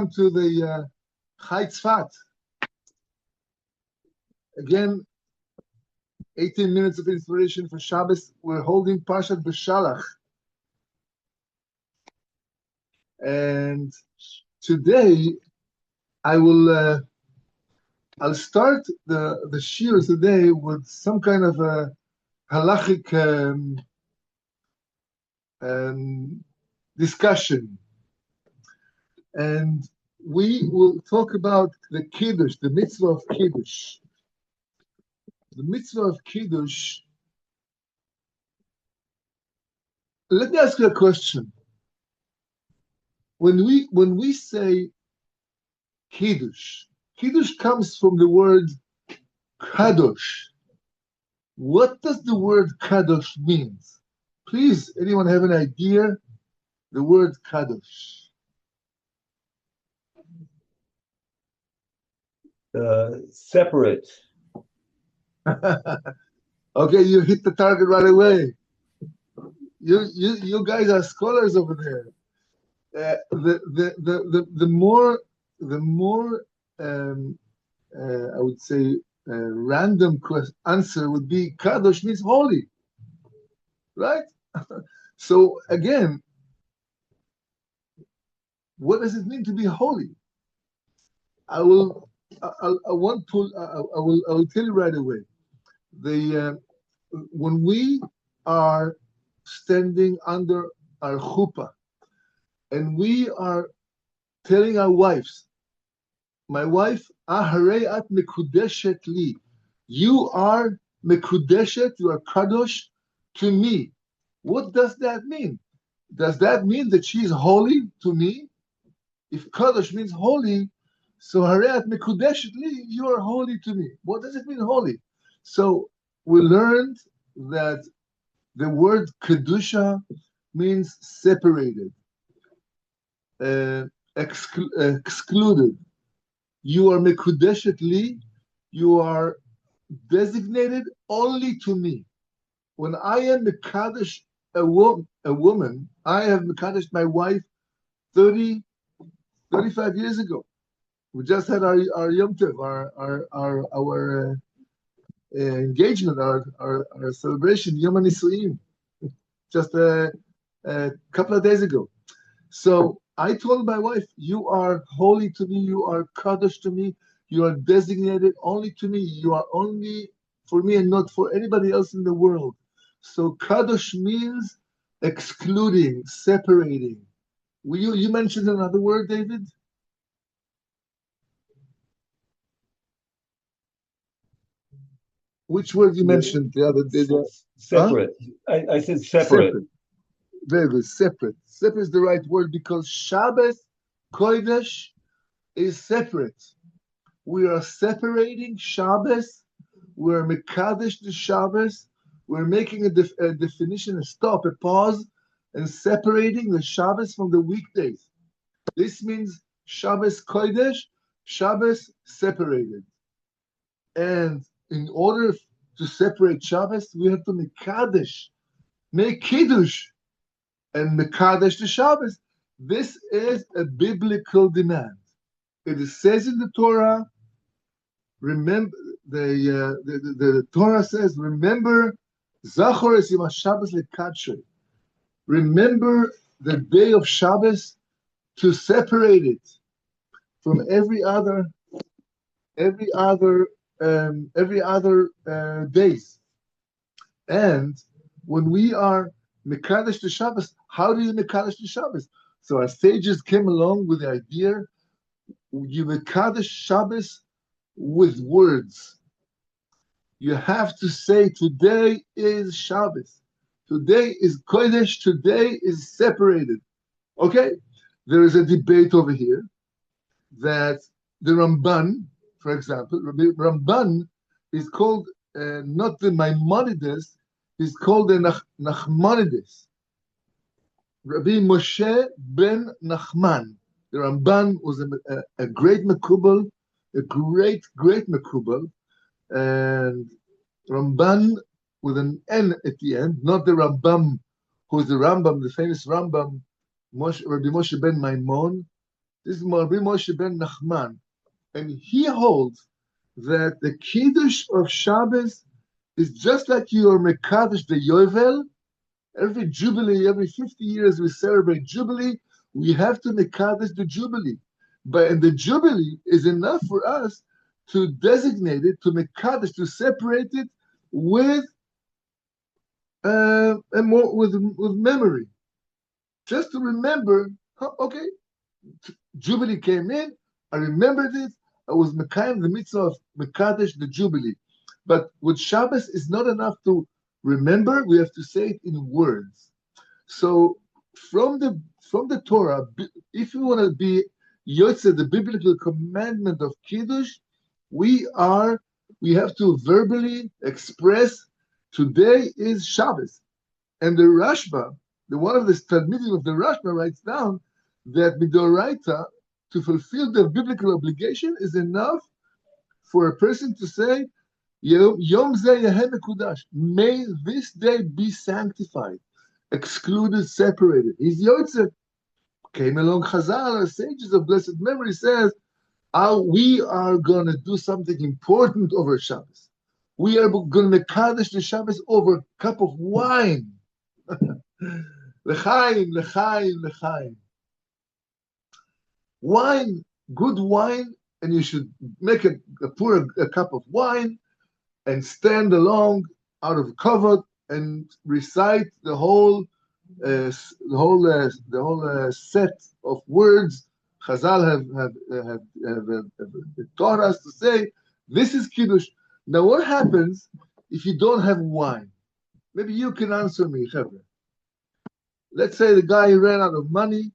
To the Tzfat. Again, 18 minutes of inspiration for Shabbos. We're holding Parshat B'Shalach. And today, I'll start the shir today with some kind of a halachic discussion. And we will talk about the Kiddush, the mitzvah of Kiddush. The mitzvah of Kiddush. Let me ask you a question. When we say Kiddush, Kiddush comes from the word Kadosh. What does the word Kadosh mean? Please, anyone have an idea? The word Kadosh. Separate. Okay, you hit the target right away. You guys are scholars over there. The more I would say random answer would be Kadosh means holy, right? So again, what does it mean to be holy? I will tell you right away. When we are standing under our chuppah and we are telling our wives, my wife, aharei at mekudeshet li, you are mekudeshet, you are kadosh to me. What does that mean? Does that mean that she is holy to me? If kadosh means holy, so harei at mekudeshet li, you are holy to me. What does it mean, holy? So we learned that the word kedusha means separated, excluded. You are mekudeshet li, you are designated only to me. When I am mekadesh a woman, I have mekadesh my wife 35 years ago. We just had our Yom Tov, our engagement, our celebration, Yom HaNisu'im, just a couple of days ago. So I told my wife, you are holy to me, you are kadosh to me, you are designated only to me, you are only for me and not for anybody else in the world. So kadosh means excluding, separating. You mentioned another word, David? Which word you mentioned the other day? Separate. Huh? I said separate. Very good. Separate. Separate is the right word because Shabbos, Kodesh, is separate. We are separating Shabbos. We're Mekadesh the Shabbos. We're making a definition, a stop, a pause, and separating the Shabbos from the weekdays. This means Shabbos, Kodesh, Shabbos separated. And in order to separate Shabbos, we have to make Kiddush, and Mekadesh the Shabbos. This is a biblical demand. It says in the Torah, remember, the Torah says, remember, Zachor es yom Shabbos lekadshei. Remember the day of Shabbos to separate it from every other days. And when we are Mekadesh the Shabbos, how do you Mekadesh the Shabbos? So our sages came along with the idea, you Mekadesh Shabbos with words. You have to say, today is Shabbos. Today is Kodesh. Today is separated. Okay? There is a debate over here that the Ramban, for example, Ramban is called not the Maimonides, he's called the Nachmanides. Rabbi Moshe ben Nachman. The Ramban was a great Mekubal, a great Mekubal, and Ramban with an N at the end, not the Rambam, who's the Rambam, the famous Rambam, Rabbi Moshe ben Maimon, This is Rabbi Moshe ben Nachman, and he holds that the Kiddush of Shabbos is just like you are Mekadosh the Yovel. Every Jubilee, every 50 years we celebrate Jubilee, we have to Mekadosh the Jubilee. And the Jubilee is enough for us to designate it, to Mekadosh, to separate it with with memory. Just to remember, okay, Jubilee came in, I remembered it, I was Mekayim the mitzvah of Mekadesh the Jubilee. But with Shabbos, it's not enough to remember, we have to say it in words. So from the Torah, if you want to be Yotze, the biblical commandment of Kiddush, we have to verbally express today is Shabbos. And the Rashba, one of the Talmidim of the Rashba writes down that Midoraita, to fulfill the biblical obligation, is enough for a person to say, Yom Zeh Yehem Mekudash, may this day be sanctified, excluded, separated. He's Yotze. Came along Chazal, our sages of blessed memory, says, we are going to do something important over Shabbos. We are going to Mekadesh the Shabbos over a cup of wine. L'chaim, l'chaim, l'chaim. Wine, good wine, and you should pour a cup of wine and stand along out of cover and recite the whole set of words Chazal have taught us to say. This is Kiddush. Now, what happens if you don't have wine? Maybe you can answer me, Chavre. Let's say the guy ran out of money.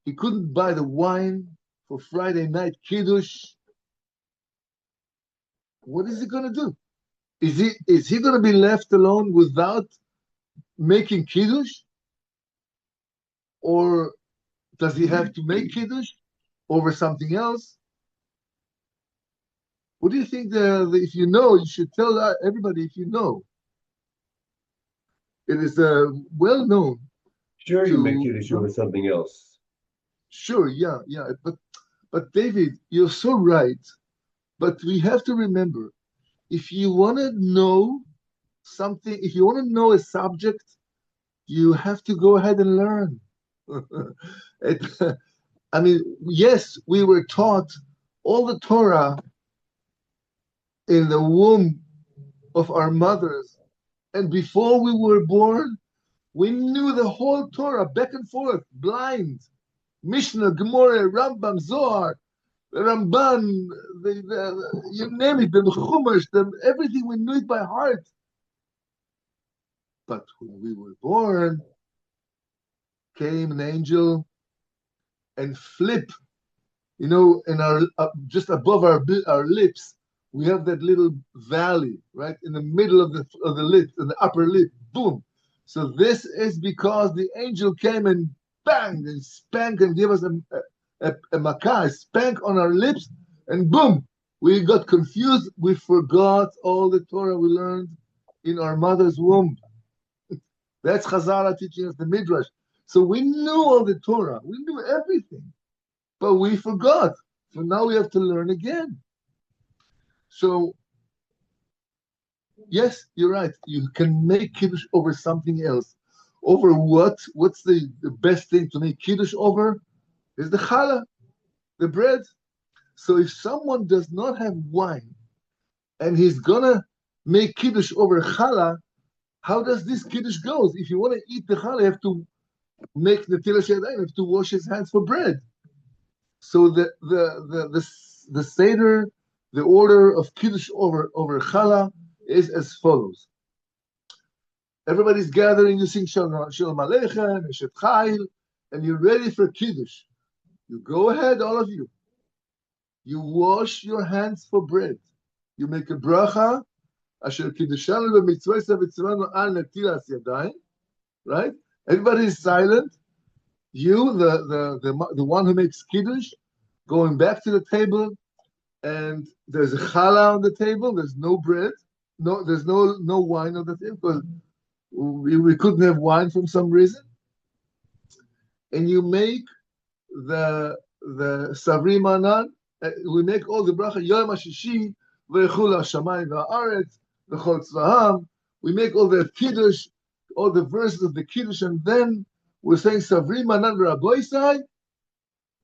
He couldn't buy the wine for Friday night Kiddush. What is he going to do? Is he going to be left alone without making Kiddush? Or does he have to make Kiddush over something else? What do you think? If you know, you should tell everybody if you know. It is well known. Sure, you make Kiddush over something else. Sure, yeah. But David, you're so right. But we have to remember, if you want to know something, if you want to know a subject, you have to go ahead and learn. Yes, we were taught all the Torah in the womb of our mothers. And before we were born, we knew the whole Torah back and forth, blind. Mishnah, Gemara, Rambam, Zohar, the Ramban, you name it, the Chumash, everything, we knew it by heart. But when we were born, came an angel and flip, in our just above our lips, we have that little valley, right in the middle of the lip, in the upper lip, boom. So this is because the angel came and bang and spank and give us a makkah, a spank on our lips, and boom, we got confused. We forgot all the Torah we learned in our mother's womb. That's Chazal teaching us the Midrash. So we knew all the Torah, we knew everything, but we forgot. So now we have to learn again. So, yes, you're right. You can make Kiddush over something else. Over what? What's the best thing to make Kiddush over? Is the challah, the bread. So if someone does not have wine and he's going to make Kiddush over challah, how does this Kiddush goes? If you want to eat the challah, you have to make netilas yadayim, you have to wash his hands for bread. So the Seder, the order of Kiddush over challah is as follows. Everybody's gathering, you sing Shalom Aleichem, Eshet Chayil, and you're ready for Kiddush. You go ahead, all of you. You wash your hands for bread. You make a bracha, Asher Kiddushanu b'mitzvah v'tzivanu al netilas yadayim, right? Everybody is silent. You, the one who makes Kiddush, going back to the table, and there's a challah on the table. There's no bread. No, there's no wine on the table because we couldn't have wine for some reason. And you make the the Savri Manan, we make all the bracha Yom HaShishi, V'echul HaShamayim V'Haaretz, V'chol Tzvaham. We make all the Kiddush, all the verses of the Kiddush, and then we're saying Savri Manan V'Raboisai,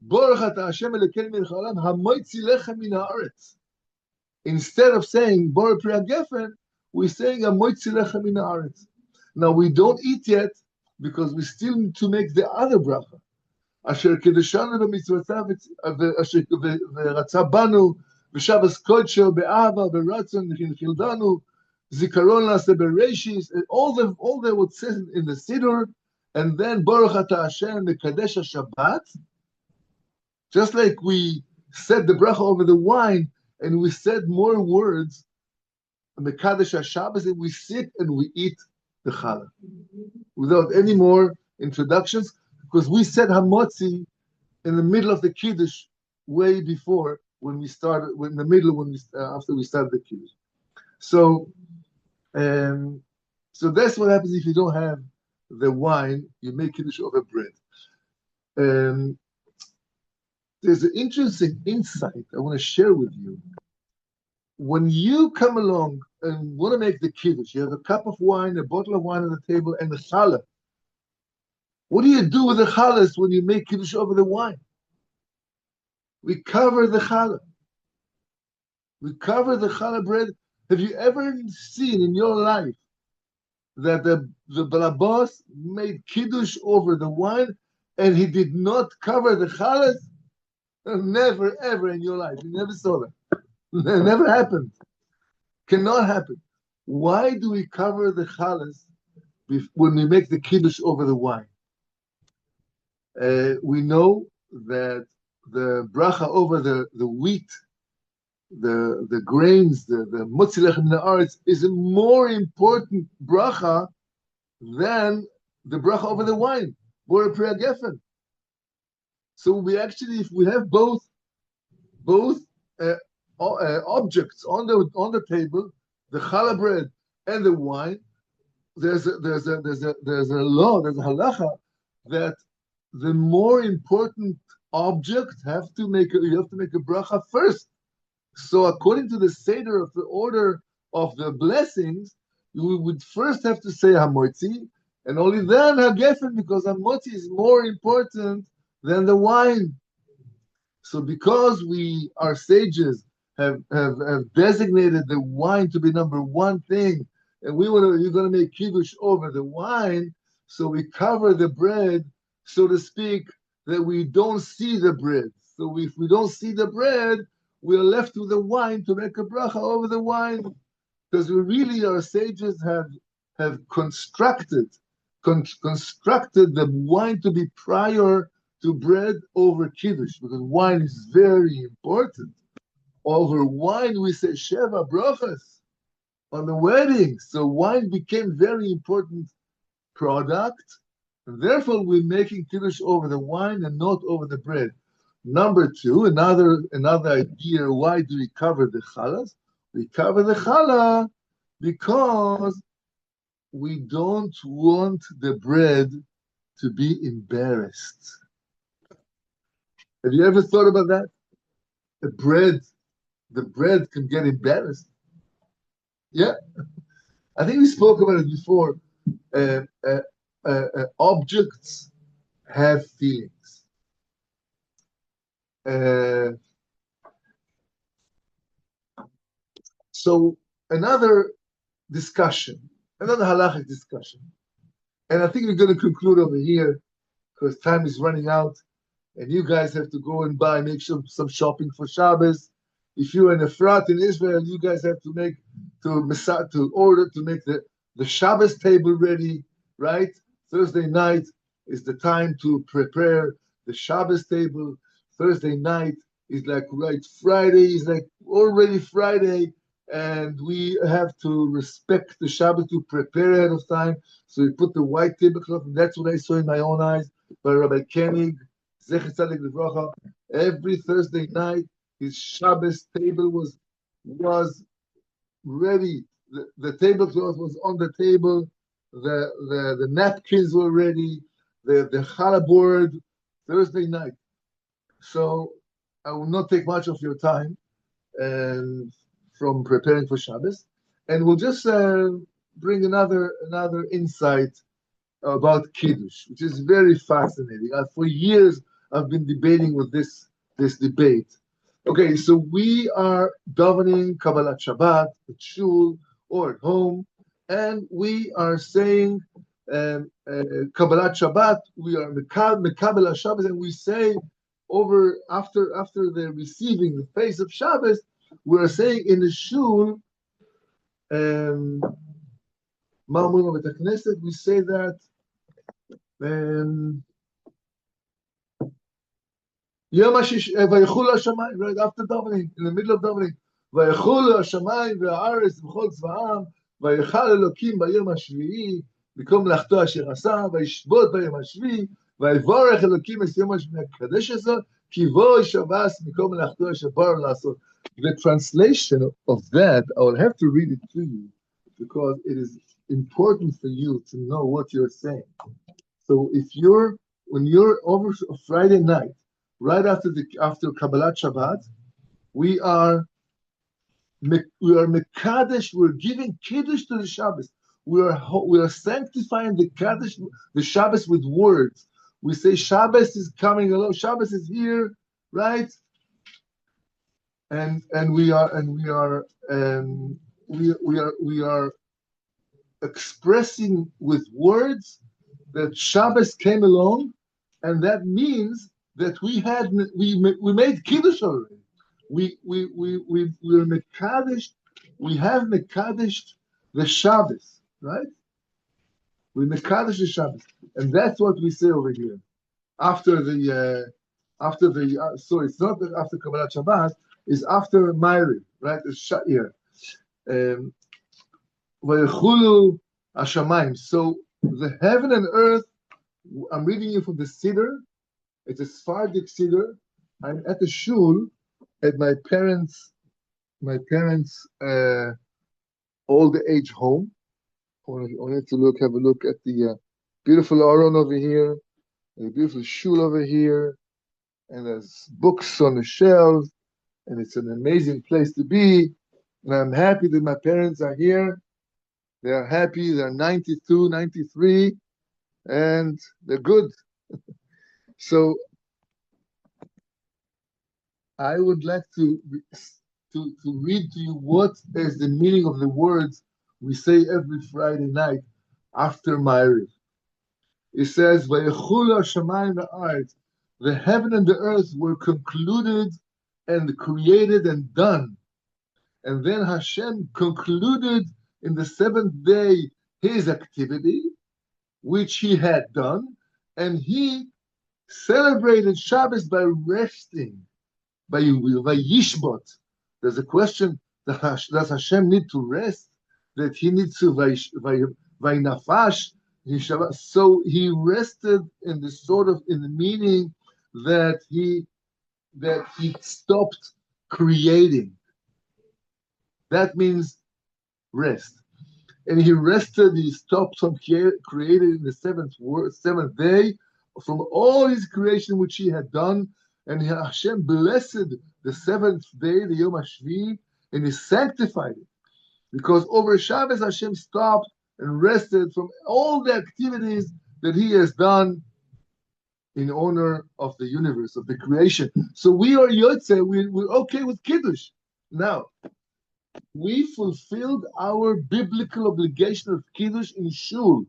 Baruch Ata Hashem Elokeinu Melech Haolam, Hamoitzi Lechem Min Haaretz. Instead of saying Baruch Pri HaGefen, we're saying Hamoitzi Lechem Min Haaretz. Now we don't eat yet because we still need to make the other bracha. Asher Kedeshanu B'mitzvotav Asher V'ratza Banu V'Shavas Kodsho Be'ava B'Ratzon V'Childanu Zikaron Lase Bereishis, all the what says in the Siddur, and then Baruch Ata Hashem Mekadesh HaShabbat. Just like we said the bracha over the wine, and we said more words, Mekadesh HaShabbat, and we sit and we eat the challah without any more introductions, because we said hamotzi in the middle of the kiddush way before when we started, in the middle when we after we started the kiddush. So that's what happens if you don't have the wine. You make kiddush over bread. There's an interesting insight I want to share with you. When you come along and want to make the kiddush, you have a cup of wine, a bottle of wine on the table, and the challah. What do you do with the challahs when you make kiddush over the wine? We cover the challah. We cover the challah bread. Have you ever seen in your life that the balabas made kiddush over the wine and he did not cover the challahs? Never, ever in your life. You never saw that. It never happened. Cannot happen. Why do we cover the challahs when we make the kiddush over the wine? We know that the bracha over the wheat, the grains, the motzi lechem min haaretz is a more important bracha than the bracha over the wine, Borei Pri HaGefen. So we actually, if we have both objects on the table, the challah bread and the wine, there's a law, there's a halacha that the more important object you have to make a bracha first. So according to the seder of the order of the blessings, you would first have to say hamotzi, and only then hagefen, because hamotzi is more important than the wine. So because our sages have designated the wine to be number one thing, and you're going to make kiddush over the wine, so we cover the bread, so to speak, that we don't see the bread. So if we don't see the bread, we're left with the wine to make a bracha over the wine, because our sages have constructed the wine to be prior to bread over kiddush, because wine is very important. Over wine we say sheva brachas on the wedding, so wine became very important product, and therefore we're making kiddush over the wine and not over the bread. Number two, another idea, why do we cover the challahs? We cover the challah because we don't want the bread to be embarrassed. Have you ever thought about that? The bread can get embarrassed. Yeah, I think we spoke about it before. Objects have feelings. So another halachic discussion, and I think we're going to conclude over here because time is running out, and you guys have to go and make some shopping for Shabbos. If you're in Efrat in Israel, you guys have to make the Shabbos table ready, right? Thursday night is the time to prepare the Shabbos table. Thursday night is Friday is already Friday, and we have to respect the Shabbos to prepare ahead of time. So we put the white tablecloth, and that's what I saw in my own eyes by Rabbi Koenig, Zecher Tzadik Livracha. Every Thursday night, his Shabbos table was ready. The tablecloth was on the table. The napkins were ready. The challah board Thursday night. So I will not take much of your time and from preparing for Shabbos, and we'll just bring another insight about Kiddush, which is very fascinating. For years, I've been debating with this debate. Okay, so we are davening Kabbalat Shabbat at shul or at home, and we are saying Kabbalat Shabbat. We are Mekabel Shabbos, and we say over after the receiving the face of Shabbos, we are saying in the shul. מה אומרים בבית הכנסת? We say that יום השישי, ויחולו השמיים, right after davening, in the middle of davening, ויחולו השמיים והארץ וכל צבאם, ויחל אלוקים ביום השביעי, במקום מלאכתו אשר עשה, וישבות ביום השביעי, ויבורך אלוקים את יום השביעי הקדש הזאת, כי בו שבס במקום מלאכתו אשר ברא לעשות. The translation of that, I will have to read it to you, because it is important for you to know what you're saying. So when you're over Friday night, right after Kabbalat Shabbat, we are Mekadesh, we're giving Kiddush to the Shabbos. We are sanctifying the Shabbos with words. We say Shabbos is coming along, Shabbos is here, right? And we are expressing with words that Shabbos came along, and that means that we made Kiddush already. We're Mekadesh, we have Mekadesh the Shabbos, right? We Mekadesh the Shabbos, and that's what we say over here. After so it's not that after Kabbalat Shabbat, it's after Ma'ariv, right? It's Sha'ir. Vayechulu Hashamayim. So the heaven and earth, I'm reading you from the Siddur. It's a Sephardic Siddur. I'm at the shul at my parents' old age home. I wanted to have a look at the beautiful Aron over here, and the beautiful shul over here, and there's books on the shelves, and it's an amazing place to be. And I'm happy that my parents are here. They are happy. They're 92, 93, and they're good. So I would like to read to you what is the meaning of the words we say every Friday night after Ma'ariv. It says, "Vayechulu hashamayim va'aretz." The heaven and the earth were concluded and created and done. And then Hashem concluded in the seventh day his activity, which he had done, and he celebrated Shabbos by resting, by Yishbot. There's a question, does Hashem need to rest? That he needs to Vainafash? So he rested in the meaning that he stopped creating. That means rest. And he rested, he stopped from creating in the seventh day from all his creation which he had done. And Hashem blessed the seventh day, the Yom HaShvi, and he sanctified it. Because over Shabbos, Hashem stopped and rested from all the activities that he has done in honor of the universe, of the creation. So we are Yotze, we're okay with Kiddush. Now, we fulfilled our biblical obligation of Kiddush in Shul.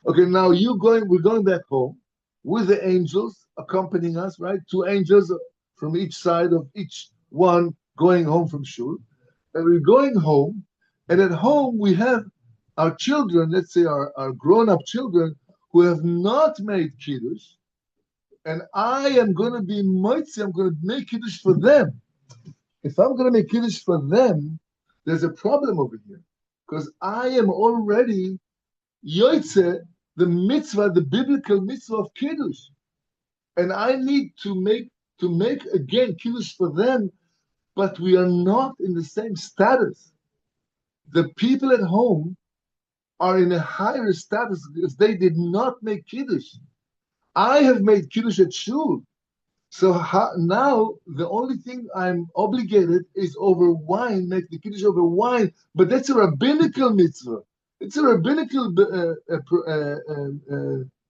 Okay, now we're going back home with the angels accompanying us, right? 2 angels from each side of each one going home from Shul. And we're going home, and at home we have our children, let's say our grown-up children, who have not made Kiddush, and I am going to be moitzi, I'm going to make Kiddush for them. If I'm going to make Kiddush for them, there's a problem over here, because I am already yoitze, the mitzvah, the biblical mitzvah of Kiddush, and I need to make again Kiddush for them, but we are not in the same status. The people at home are in a higher status because they did not make Kiddush. I have made Kiddush at Shul. So now the only thing I'm obligated is over wine, make the kiddush over wine, but that's a rabbinical mitzvah. It's a rabbinical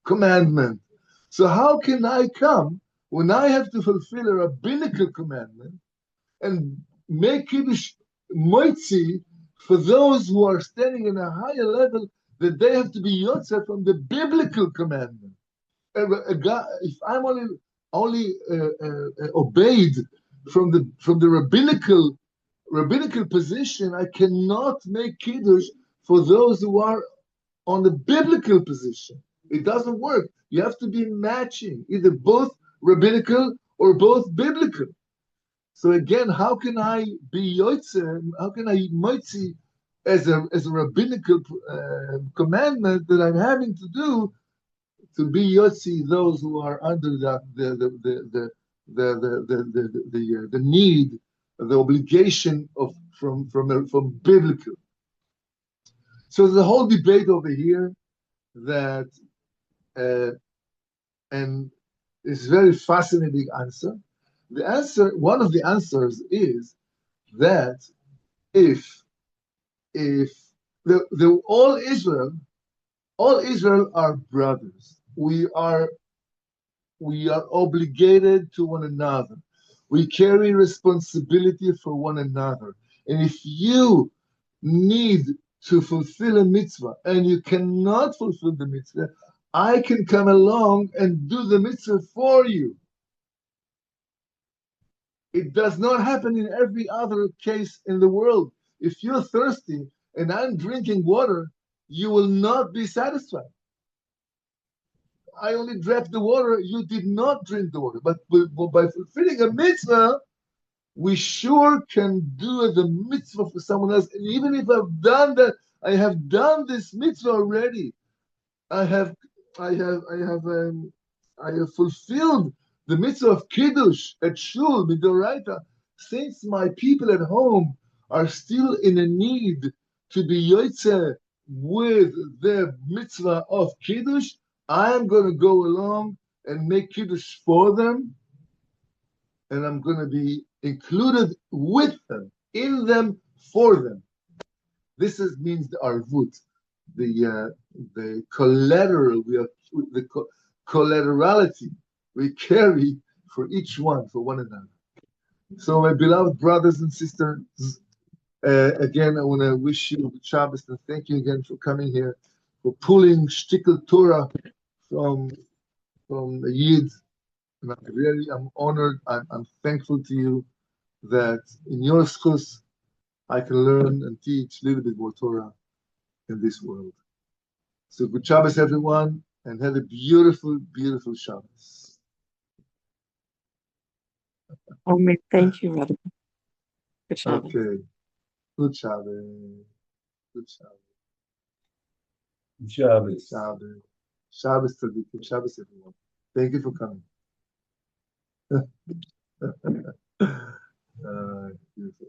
commandment. So how can I come when I have to fulfill a rabbinical commandment and make kiddush moitzi for those who are standing in a higher level that they have to be yotze from the biblical commandment? If I'm only obeyed from the rabbinical position, I cannot make kiddush for those who are on the biblical position. It doesn't work. You have to be matching, either both rabbinical or both biblical. So again, how can I be yotze? How can I moitzi as a rabbinical commandment that I'm having to do to be yotzi those who are under the need, the obligation of from biblical. So there's a whole debate over here that, and it's a very fascinating answer. The answer, one of the answers is that if the all Israel are brothers. We are obligated to one another. We carry responsibility for one another. And if you need to fulfill a mitzvah and you cannot fulfill the mitzvah, I can come along and do the mitzvah for you. It does not happen in every other case in the world. If you're thirsty and I'm drinking water, you will not be satisfied. I only drank the water, you did not drink the water. But by fulfilling a mitzvah, we sure can do the mitzvah for someone else. And even if I've done that, I have done this mitzvah already. I have fulfilled the mitzvah of kiddush at shul midoraita. Since my people at home are still in a need to be yotze with the mitzvah of kiddush, I am going to go along and make kiddush for them, and I'm going to be included with them, in them, for them. This means the arvut, the collateral, the collaterality we carry for each one, for one another. So, my beloved brothers and sisters, again, I want to wish you good Shabbos and thank you again for coming here, for pulling shtickle Torah from a Yid. And I'm honored. I'm thankful to you that in your schus I can learn and teach a little bit more Torah in this world. So good Shabbos, everyone, and have a beautiful, beautiful Shabbos. Thank you, Rabbi. Good Shabbos. Okay. Good Shabbos. Good Shabbos. Shabbos. Shabbos. Shabbos Tzaddik. Good Shabbos, everyone. Thank you for coming. Beautiful.